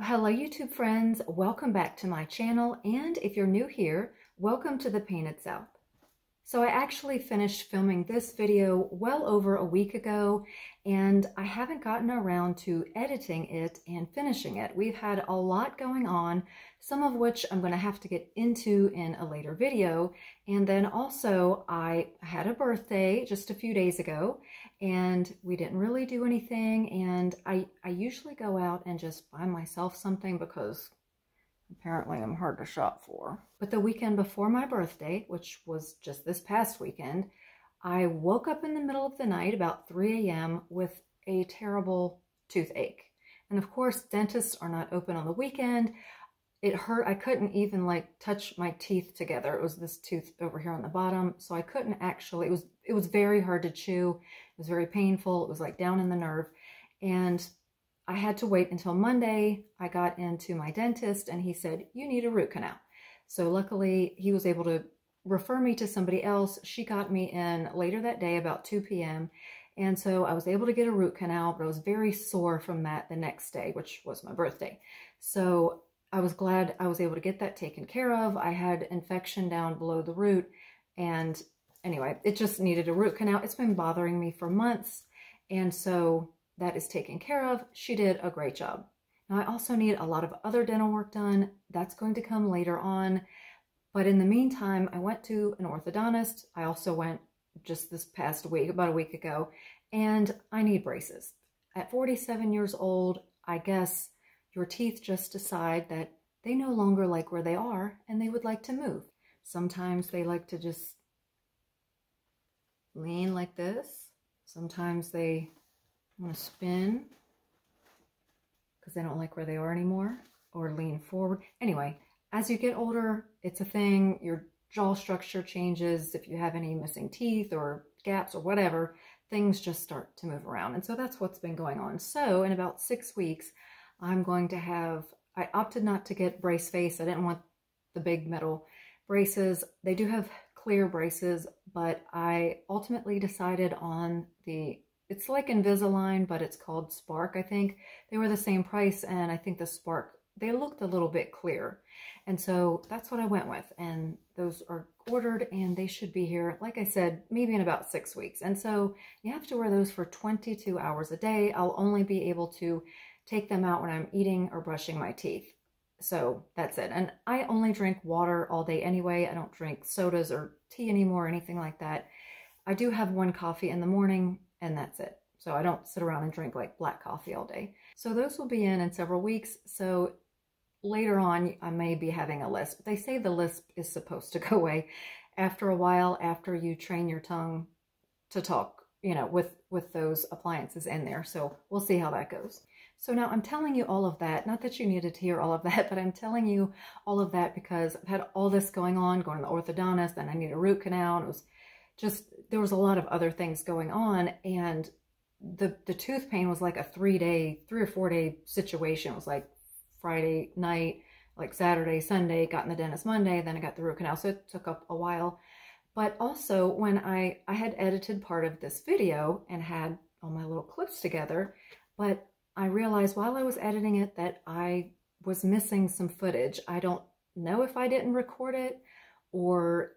Hello YouTube friends, welcome back to my channel, and if you're new here, welcome to the Painted South. So I actually finished filming this video well over a week ago, and I haven't gotten around to editing it and finishing it. We've had a lot going on, some of which I'm going to have to get into in a later video. And then also I had a birthday just a few days ago, and we didn't really do anything. And I usually go out and just buy myself something because apparently I'm hard to shop for. But the weekend before my birthday, which was just this past weekend, I woke up in the middle of the night about 3 a.m. with a terrible toothache. And of course, dentists are not open on the weekend. It hurt. I couldn't even touch my teeth together. It was this tooth over here on the bottom. So I couldn't actually, it was very hard to chew. It was very painful. It was like down in the nerve. And I had to wait until Monday. I got into my dentist and he said, you need a root canal. So luckily he was able to refer me to somebody else. She got me in later that day, about 2 p.m. And so I was able to get a root canal, but I was very sore from that the next day, which was my birthday. So I was glad I was able to get that taken care of. I had infection down below the root. And anyway, it just needed a root canal. It's been bothering me for months. And so that is taken care of. She did a great job. Now I also need a lot of other dental work done. That's going to come later on. But in the meantime, I went to an orthodontist. I also went just this past week, about a week ago, and I need braces. At 47 years old, I guess your teeth just decide that they no longer like where they are and they would like to move. Sometimes they like to just lean like this. Sometimes they want to spin because they don't like where they are anymore, or lean forward. Anyway, as you get older, it's a thing. Your jaw structure changes. If you have any missing teeth or gaps or whatever, things just start to move around. And so that's what's been going on. So in about 6 weeks, I'm going to have, I opted not to get brace face. I didn't want the big metal braces. They do have clear braces, but I ultimately decided on it's like Invisalign, but it's called Spark, I think. They were the same price, and I think the Spark, they looked a little bit clear. And so that's what I went with. And those are ordered, and they should be here, like I said, maybe in about 6 weeks. And so you have to wear those for 22 hours a day. I'll only be able to take them out when I'm eating or brushing my teeth. So that's it. And I only drink water all day anyway. I don't drink sodas or tea anymore or anything like that. I do have one coffee in the morning, and that's it. So I don't sit around and drink like black coffee all day. So those will be in several weeks. So later on, I may be having a lisp. They say the lisp is supposed to go away after a while, after you train your tongue to talk, you know, with those appliances in there. So we'll see how that goes. So now I'm telling you all of that, not that you needed to hear all of that, but I'm telling you all of that because I've had all this going on, going to the orthodontist, and I need a root canal. And it was just, there was a lot of other things going on, and the tooth pain was like a 3 or 4 day situation. It was like Friday night, like Saturday, Sunday, got in the dentist Monday, then I got the root canal, so it took up a while. But also when I had edited part of this video and had all my little clips together, but I realized while I was editing it that I was missing some footage. I don't know if I didn't record it or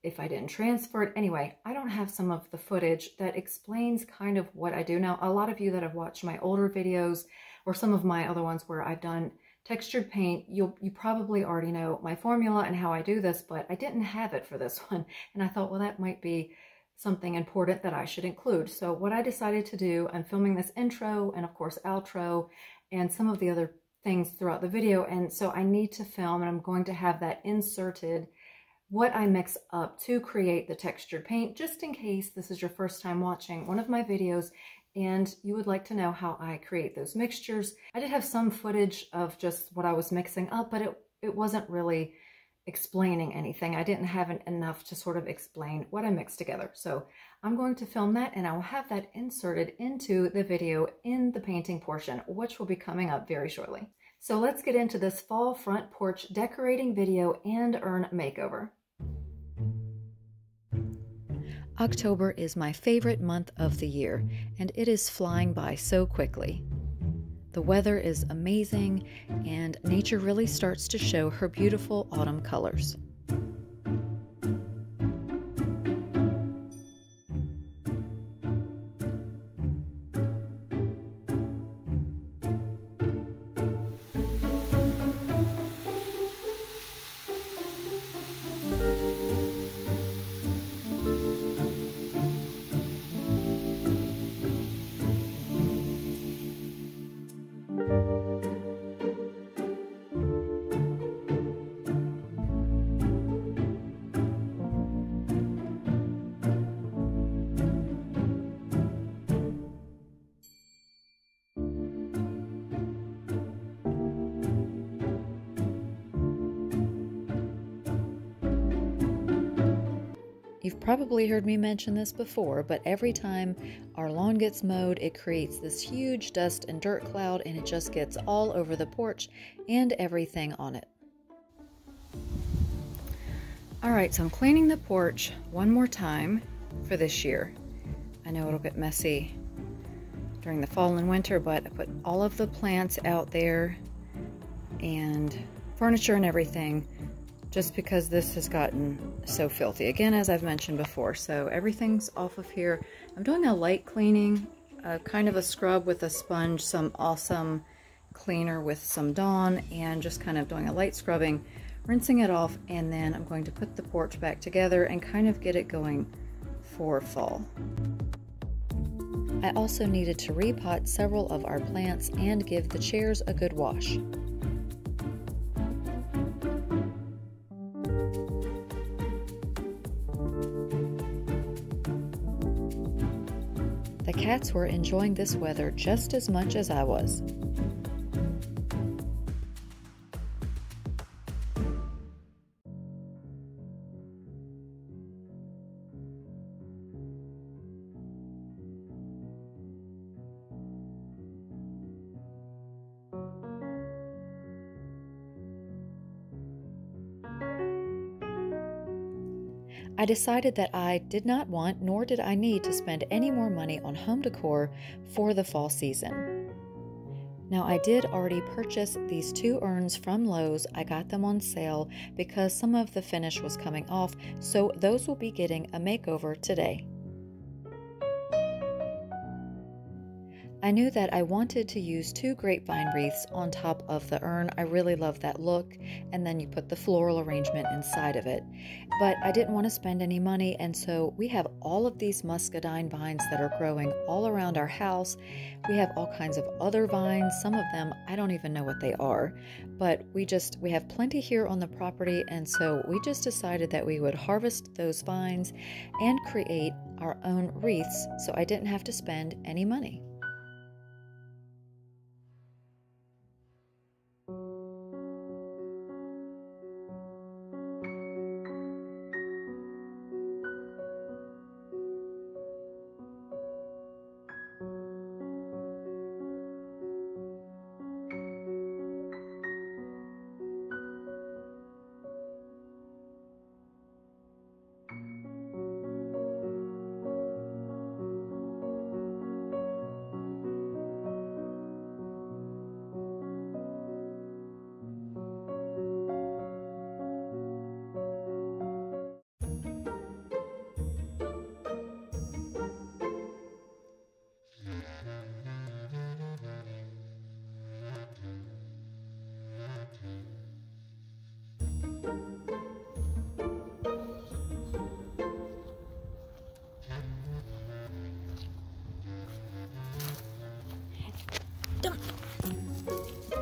if I didn't transfer it. Anyway, I don't have some of the footage that explains kind of what I do. Now, a lot of you that have watched my older videos or some of my other ones where I've done textured paint, you probably already know my formula and how I do this, but I didn't have it for this one. And I thought, well, that might be something important that I should include. So what I decided to do, I'm filming this intro and of course outro and some of the other things throughout the video. And so I need to film, and I'm going to have that inserted, what I mix up to create the textured paint, just in case this is your first time watching one of my videos and you would like to know how I create those mixtures. I did have some footage of just what I was mixing up, but it wasn't really explaining anything. I didn't have enough to sort of explain what I mixed together. So I'm going to film that, and I will have that inserted into the video in the painting portion, which will be coming up very shortly. So let's get into this fall front porch decorating video and urn makeover. October is my favorite month of the year, and it is flying by so quickly. The weather is amazing, and nature really starts to show her beautiful autumn colors. You've probably heard me mention this before, but every time our lawn gets mowed, it creates this huge dust and dirt cloud, and it just gets all over the porch and everything on it. All right, so I'm cleaning the porch one more time for this year. I know it'll get messy during the fall and winter, but I put all of the plants out there and furniture and everything, just because this has gotten so filthy. Again, as I've mentioned before, so everything's off of here. I'm doing a light cleaning, kind of a scrub with a sponge, some awesome cleaner with some Dawn, and just kind of doing a light scrubbing, rinsing it off, and then I'm going to put the porch back together and kind of get it going for fall. I also needed to repot several of our plants and give the chairs a good wash. The cats were enjoying this weather just as much as I was. I decided that I did not want, nor did I need, to spend any more money on home decor for the fall season. Now, I did already purchase these 2 urns from Lowe's. I got them on sale because some of the finish was coming off, so those will be getting a makeover today. I knew that I wanted to use 2 grapevine wreaths on top of the urn. I really love that look, and then you put the floral arrangement inside of it. But I didn't want to spend any money, and so we have all of these muscadine vines that are growing all around our house. We have all kinds of other vines. Some of them, I don't even know what they are, but we have plenty here on the property, and so we just decided that we would harvest those vines and create our own wreaths, so I didn't have to spend any money.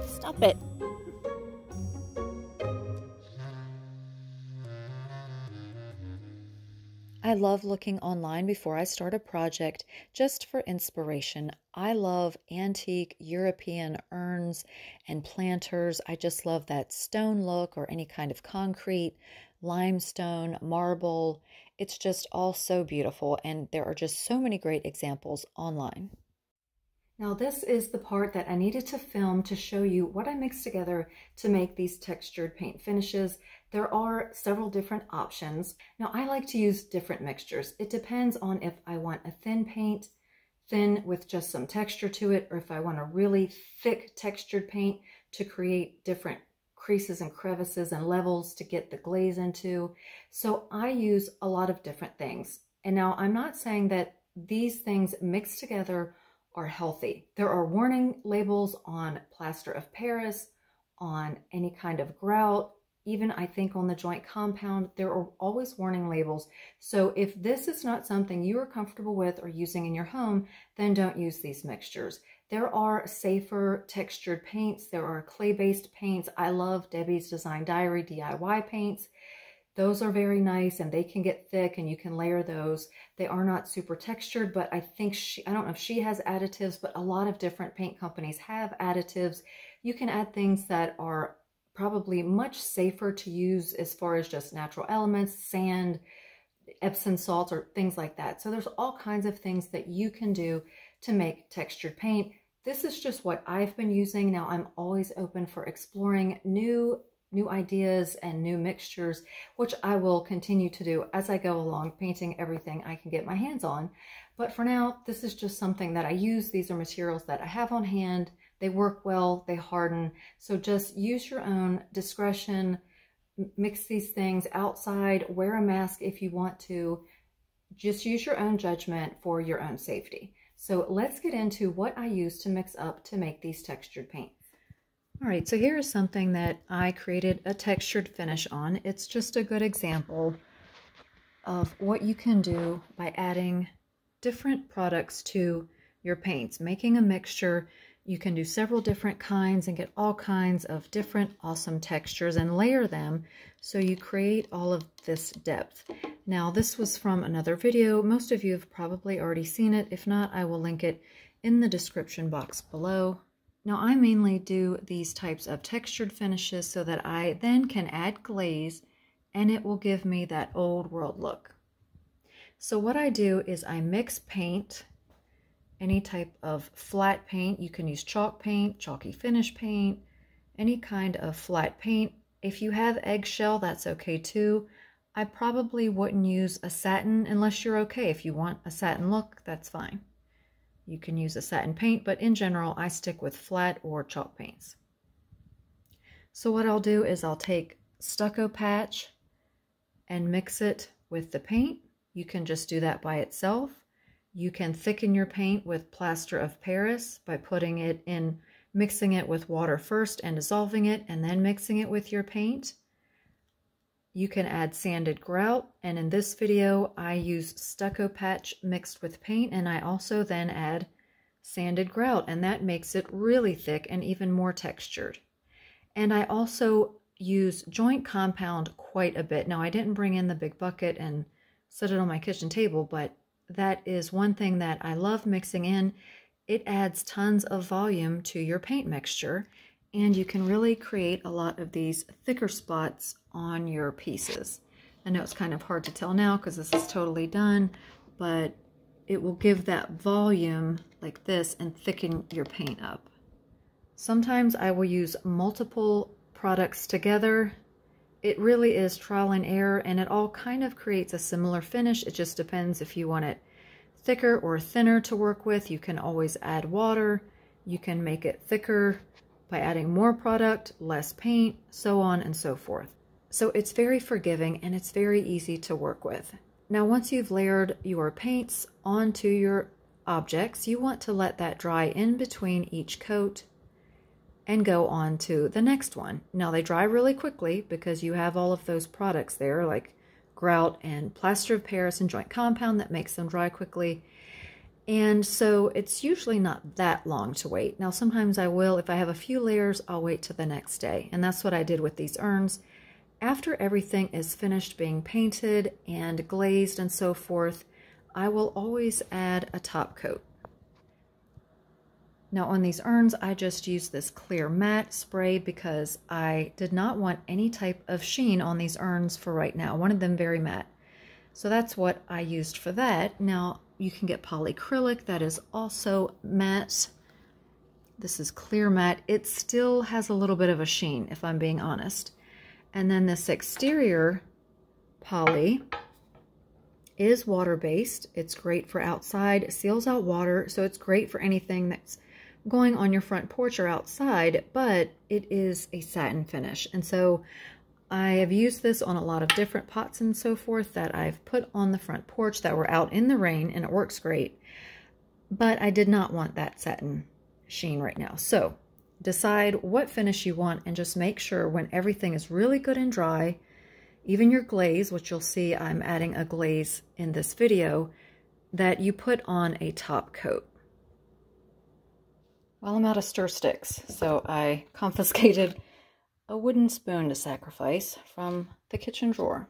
Stop it. I love looking online before I start a project just for inspiration. I love antique European urns and planters. I just love that stone look, or any kind of concrete, limestone, marble. It's just all so beautiful, and there are just so many great examples online. Now this is the part that I needed to film to show you what I mixed together to make these textured paint finishes. There are several different options. Now I like to use different mixtures. It depends on if I want a thin paint, thin with just some texture to it, or if I want a really thick textured paint to create different creases and crevices and levels to get the glaze into. So I use a lot of different things. And now I'm not saying that these things mixed together are healthy. There are warning labels on plaster of Paris, on any kind of grout, even I think on the joint compound, there are always warning labels. So if this is not something you are comfortable with or using in your home, then don't use these mixtures. There are safer textured paints. There are clay-based paints. I love Debbie's Design Diary DIY paints. Those are very nice and they can get thick and you can layer those. They are not super textured, but I think I don't know if she has additives, but a lot of different paint companies have additives. You can add things that are probably much safer to use as far as just natural elements, sand, Epsom salts, or things like that. So there's all kinds of things that you can do to make textured paint. This is just what I've been using. Now I'm always open for exploring new ideas and new mixtures, which I will continue to do as I go along, painting everything I can get my hands on. But for now, this is just something that I use. These are materials that I have on hand. They work well, they harden. So just use your own discretion, mix these things outside, wear a mask if you want to. Just use your own judgment for your own safety. So let's get into what I use to mix up to make these textured paints. All right, so here is something that I created a textured finish on. It's just a good example of what you can do by adding different products to your paints. Making a mixture, you can do several different kinds and get all kinds of different awesome textures and layer them so you create all of this depth. Now, this was from another video. Most of you have probably already seen it. If not, I will link it in the description box below. Now, I mainly do these types of textured finishes so that I then can add glaze and it will give me that old world look. So what I do is I mix paint, any type of flat paint. You can use chalk paint, chalky finish paint, any kind of flat paint. If you have eggshell, that's okay too. I probably wouldn't use a satin unless you're okay. If you want a satin look, that's fine. You can use a satin paint, but in general, I stick with flat or chalk paints. So what I'll do is I'll take stucco patch and mix it with the paint. You can just do that by itself. You can thicken your paint with plaster of Paris by putting it in, mixing it with water first and dissolving it, and then mixing it with your paint. You can add sanded grout, and in this video I used stucco patch mixed with paint, and I also then add sanded grout, and that makes it really thick and even more textured. And I also use joint compound quite a bit. Now, I didn't bring in the big bucket and set it on my kitchen table, but that is one thing that I love mixing in. It adds tons of volume to your paint mixture, and you can really create a lot of these thicker spots on your pieces. I know it's kind of hard to tell now because this is totally done, but it will give that volume like this and thicken your paint up. Sometimes I will use multiple products together. It really is trial and error, and it all kind of creates a similar finish. It just depends if you want it thicker or thinner to work with. You can always add water. You can make it thicker by adding more product, less paint, so on and so forth. So it's very forgiving and it's very easy to work with. Now, once you've layered your paints onto your objects, you want to let that dry in between each coat and go on to the next one. Now, they dry really quickly because you have all of those products there like grout and plaster of Paris and joint compound that makes them dry quickly. And so it's usually not that long to wait. Now, sometimes I will, if I have a few layers, I'll wait till the next day. And that's what I did with these urns. After everything is finished being painted and glazed and so forth, I will always add a top coat. Now, on these urns, I just used this clear matte spray because I did not want any type of sheen on these urns for right now. I wanted them very matte. So that's what I used for that. Now, you can get polyacrylic that is also matte. This is clear matte. It still has a little bit of a sheen, if I'm being honest. And then this exterior poly is water-based. It's great for outside, seals out water, so it's great for anything that's going on your front porch or outside, but it is a satin finish. And so I have used this on a lot of different pots and so forth that I've put on the front porch that were out in the rain, and it works great. But I did not want that satin sheen right now. So decide what finish you want and just make sure when everything is really good and dry, even your glaze, which you'll see I'm adding a glaze in this video, that you put on a top coat. Well, I'm out of stir sticks, so I confiscated a wooden spoon to sacrifice from the kitchen drawer.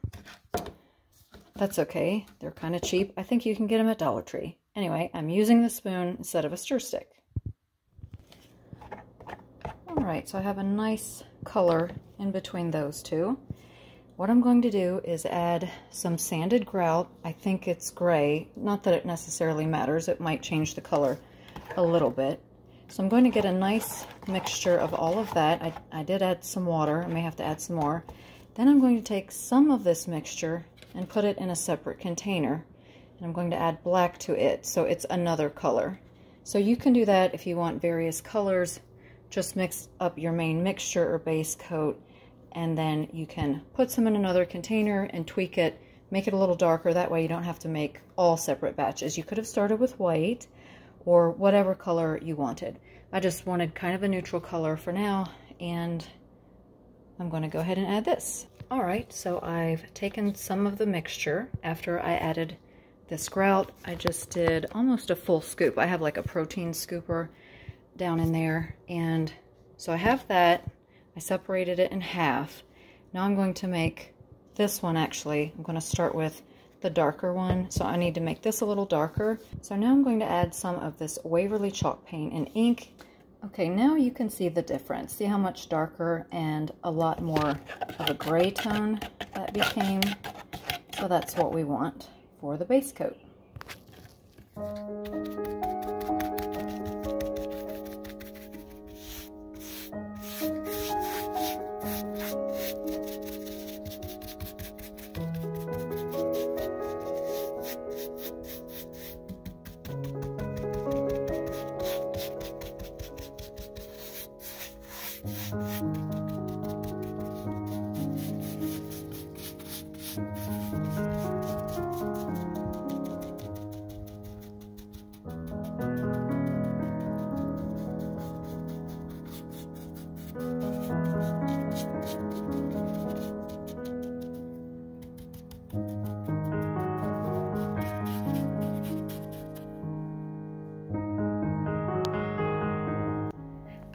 That's okay, they're kind of cheap. I think you can get them at Dollar Tree. Anyway, I'm using the spoon instead of a stir stick. Alright, so I have a nice color in between those two. What I'm going to do is add some sanded grout. I think it's gray. Not that it necessarily matters. It might change the color a little bit. So I'm going to get a nice mixture of all of that. I did add some water. I may have to add some more. Then I'm going to take some of this mixture and put it in a separate container. And I'm going to add black to it, so it's another color. So you can do that if you want various colors. Just mix up your main mixture or base coat, and then you can put some in another container and tweak it, make it a little darker. That way you don't have to make all separate batches. You could have started with white or whatever color you wanted. I just wanted kind of a neutral color for now, and I'm going to go ahead and add this. Alright, so I've taken some of the mixture after I added this grout. I just did almost a full scoop. I have like a protein scooper down in there, and so I have that. I separated it in half. Now I'm going to make this one. Actually, I'm going to start with the darker one, so I need to make this a little darker. So now I'm going to add some of this Waverly chalk paint and ink. Okay, now you can see the difference. See how much darker and a lot more of a gray tone that became. So that's what we want for the base coat.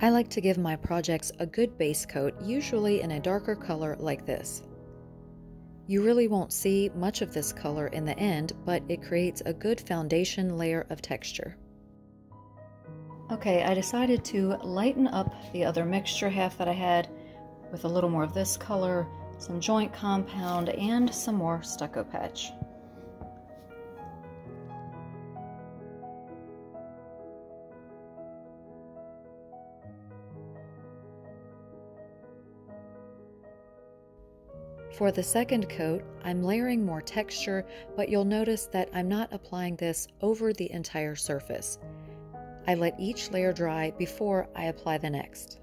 I like to give my projects a good base coat, usually in a darker color like this. You really won't see much of this color in the end, but it creates a good foundation layer of texture. Okay, I decided to lighten up the other mixture half that I had with a little more of this color, some joint compound, and some more stucco patch. For the second coat, I'm layering more texture, but you'll notice that I'm not applying this over the entire surface. I let each layer dry before I apply the next.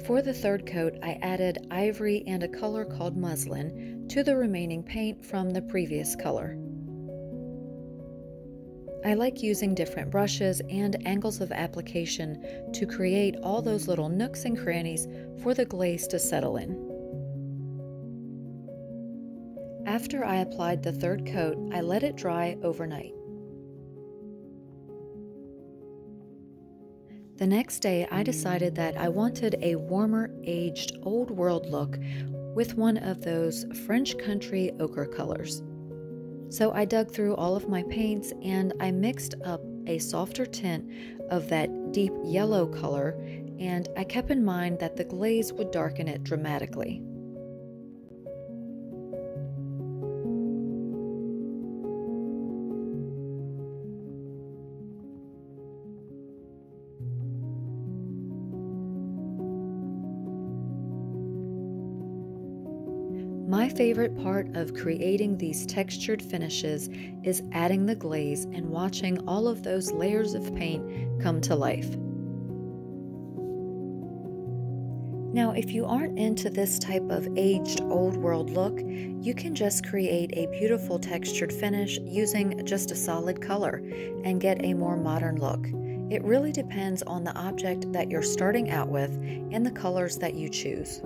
For the third coat, I added ivory and a color called muslin to the remaining paint from the previous color. I like using different brushes and angles of application to create all those little nooks and crannies for the glaze to settle in. After I applied the third coat, I let it dry overnight. The next day, I decided that I wanted a warmer, aged, old world look with one of those French country ochre colors. So I dug through all of my paints and I mixed up a softer tint of that deep yellow color, and I kept in mind that the glaze would darken it dramatically. My favorite part of creating these textured finishes is adding the glaze and watching all of those layers of paint come to life. Now, if you aren't into this type of aged old world look, you can just create a beautiful textured finish using just a solid color and get a more modern look. It really depends on the object that you're starting out with and the colors that you choose.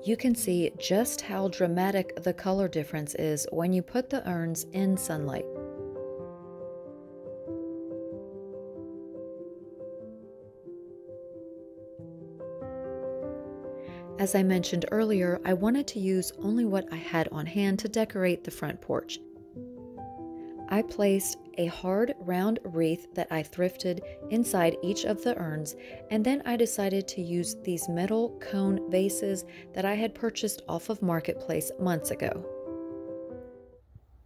You can see just how dramatic the color difference is when you put the urns in sunlight. As I mentioned earlier, I wanted to use only what I had on hand to decorate the front porch. I placed a hard round wreath that I thrifted inside each of the urns, and then I decided to use these metal cone vases that I had purchased off of Marketplace months ago.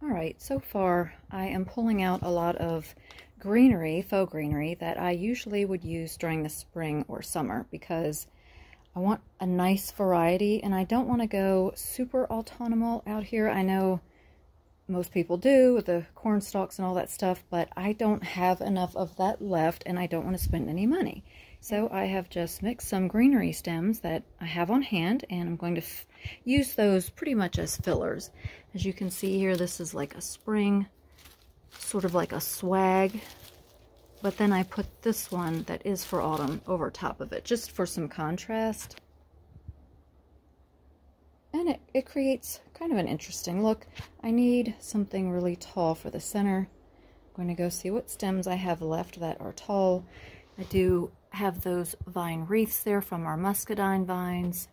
Alright, so far I am pulling out a lot of greenery, faux greenery, that I usually would use during the spring or summer because I want a nice variety and I don't want to go super autumnal out here. I know most people do with the corn stalks and all that stuff, but I don't have enough of that left and I don't want to spend any money. So I have just mixed some greenery stems that I have on hand, and I'm going to use those pretty much as fillers. As you can see here, this is like a spring, sort of like a swag, but then I put this one that is for autumn over top of it, just for some contrast. And it creates kind of an interesting look. I need something really tall for the center. I'm going to go see what stems I have left that are tall. I do have those vine wreaths there from our muscadine vines.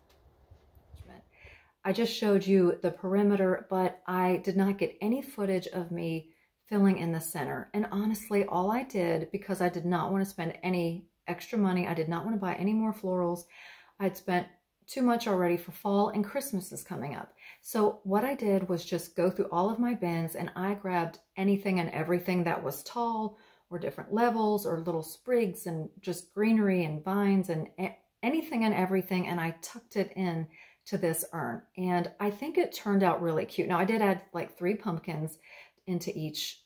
I just showed you the perimeter, but I did not get any footage of me filling in the center. And honestly, all I did, because I did not want to spend any extra money, I did not want to buy any more florals. I'd spent too much already for fall, and Christmas is coming up. So what I did was just go through all of my bins and I grabbed anything and everything that was tall or different levels or little sprigs and just greenery and vines and anything and everything, and I tucked it in to this urn. And I think it turned out really cute. Now I did add like 3 pumpkins into each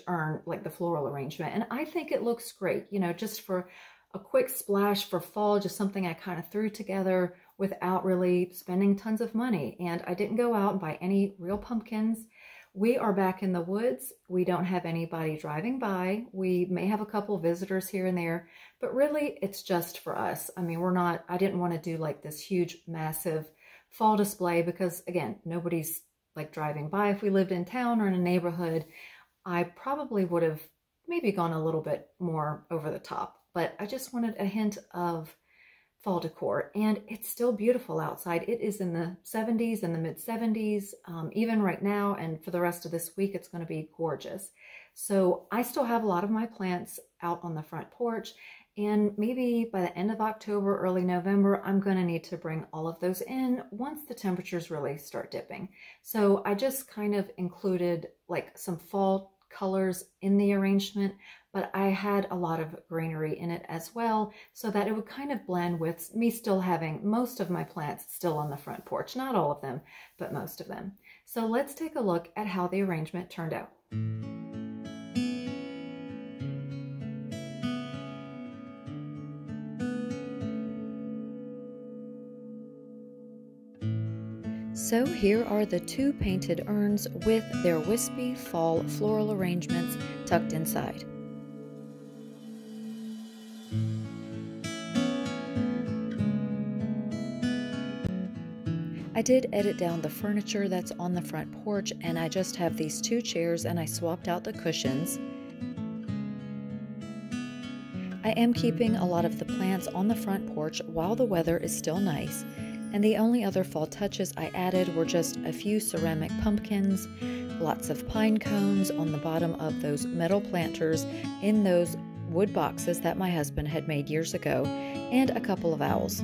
urn, like the floral arrangement, and I think it looks great, you know, just for a quick splash for fall, just something I kind of threw together without really spending tons of money. And I didn't go out and buy any real pumpkins. We are back in the woods. We don't have anybody driving by. We may have a couple visitors here and there, but really it's just for us. I mean, I didn't want to do like this huge, massive fall display because again, nobody's like driving by. If we lived in town or in a neighborhood, I probably would have maybe gone a little bit more over the top. But I just wanted a hint of fall decor, and it's still beautiful outside. It is in the 70s, in the mid 70s, even right now, and for the rest of this week, it's going to be gorgeous. So I still have a lot of my plants out on the front porch, and maybe by the end of October, early November, I'm going to need to bring all of those in once the temperatures really start dipping. So I just kind of included like some fall colors in the arrangement, but I had a lot of greenery in it as well, so that it would kind of blend with me still having most of my plants still on the front porch. Not all of them, but most of them. So let's take a look at how the arrangement turned out. So here are the two painted urns with their wispy fall floral arrangements tucked inside. I did edit down the furniture that's on the front porch, and I just have these two chairs and I swapped out the cushions. I am keeping a lot of the plants on the front porch while the weather is still nice. And the only other fall touches I added were just a few ceramic pumpkins, lots of pine cones on the bottom of those metal planters in those wood boxes that my husband had made years ago, and a couple of owls.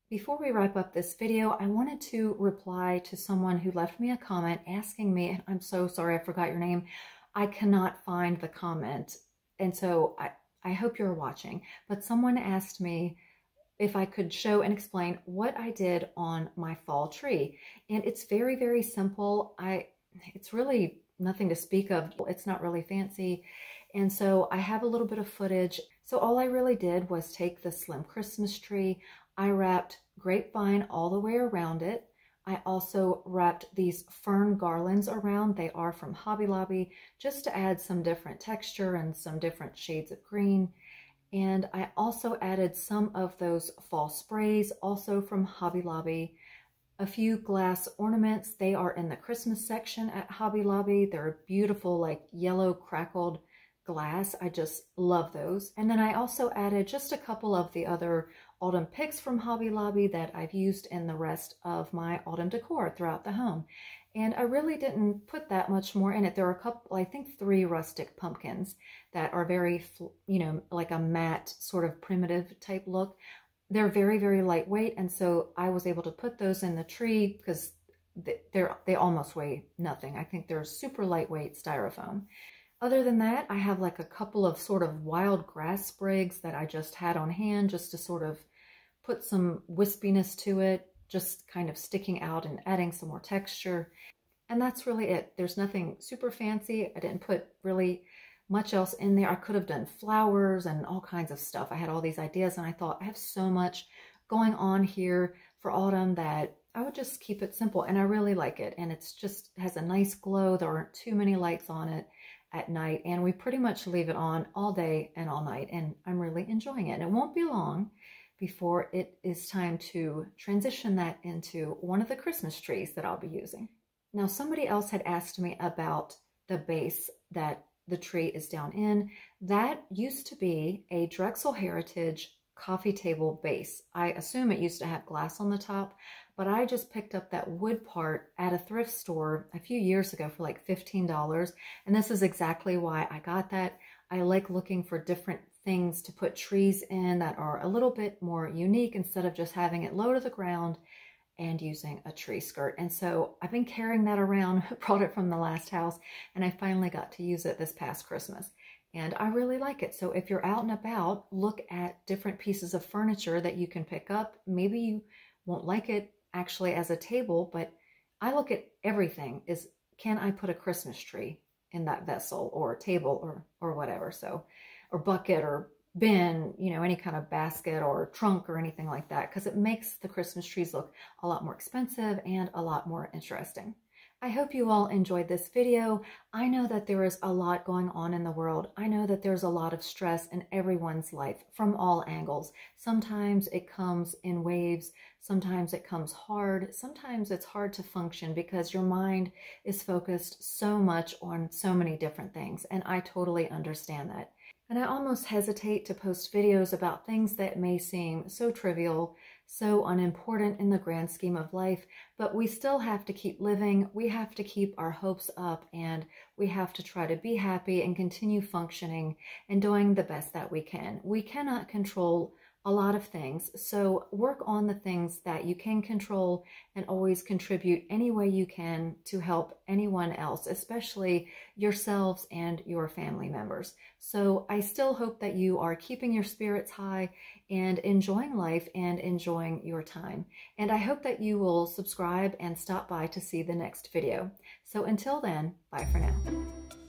Before we wrap up this video, I wanted to reply to someone who left me a comment asking me, and I'm so sorry I forgot your name. I cannot find the comment, and so I hope you're watching. But someone asked me if I could show and explain what I did on my fall tree. And it's very, very simple. It's really nothing to speak of. It's not really fancy. And so I have a little bit of footage. So all I really did was take the slim Christmas tree. I wrapped grapevine all the way around it. I also wrapped these fern garlands around. They are from Hobby Lobby, just to add some different texture and some different shades of green. And I also added some of those fall sprays, also from Hobby Lobby. A few glass ornaments. They are in the Christmas section at Hobby Lobby. They're beautiful, like yellow crackled glass. I just love those. And then I also added just a couple of the other autumn picks from Hobby Lobby that I've used in the rest of my autumn decor throughout the home. And I really didn't put that much more in it. There are a couple, I think 3 rustic pumpkins that are very, you know, like a matte sort of primitive type look. They're very, very lightweight. And so I was able to put those in the tree because they almost weigh nothing. I think they're super lightweight styrofoam. Other than that, I have like a couple of sort of wild grass sprigs that I just had on hand just to sort of put some wispiness to it, just kind of sticking out and adding some more texture. And that's really it. There's nothing super fancy. I didn't put really much else in there. I could have done flowers and all kinds of stuff. I had all these ideas and I thought I have so much going on here for autumn that I would just keep it simple, and I really like it. And it's just has a nice glow. There aren't too many lights on it at night, and we pretty much leave it on all day and all night, and I'm really enjoying it. And it won't be long before it is time to transition that into one of the Christmas trees that I'll be using. Now, somebody else had asked me about the base that the tree is down in. That used to be a Drexel Heritage coffee table base. I assume it used to have glass on the top, but I just picked up that wood part at a thrift store a few years ago for like $15. And this is exactly why I got that. I like looking for different things to put trees in that are a little bit more unique instead of just having it low to the ground and using a tree skirt. And so I've been carrying that around, brought it from the last house, and I finally got to use it this past Christmas. And I really like it. So if you're out and about, look at different pieces of furniture that you can pick up. Maybe you won't like it actually as a table, but I look at everything is, can I put a Christmas tree in that vessel or table or whatever? So, or bucket or bin, you know, any kind of basket or trunk or anything like that, because it makes the Christmas trees look a lot more expensive and a lot more interesting. I hope you all enjoyed this video. I know that there is a lot going on in the world. I know that there's a lot of stress in everyone's life from all angles. Sometimes it comes in waves. Sometimes it comes hard. Sometimes it's hard to function because your mind is focused so much on so many different things. And I totally understand that. And I almost hesitate to post videos about things that may seem so trivial, so unimportant in the grand scheme of life, but we still have to keep living. We have to keep our hopes up, and we have to try to be happy and continue functioning and doing the best that we can. We cannot control a lot of things, so work on the things that you can control and always contribute any way you can to help anyone else, especially yourselves and your family members. So I still hope that you are keeping your spirits high and enjoying life and enjoying your time. And I hope that you will subscribe and stop by to see the next video. So until then, bye for now.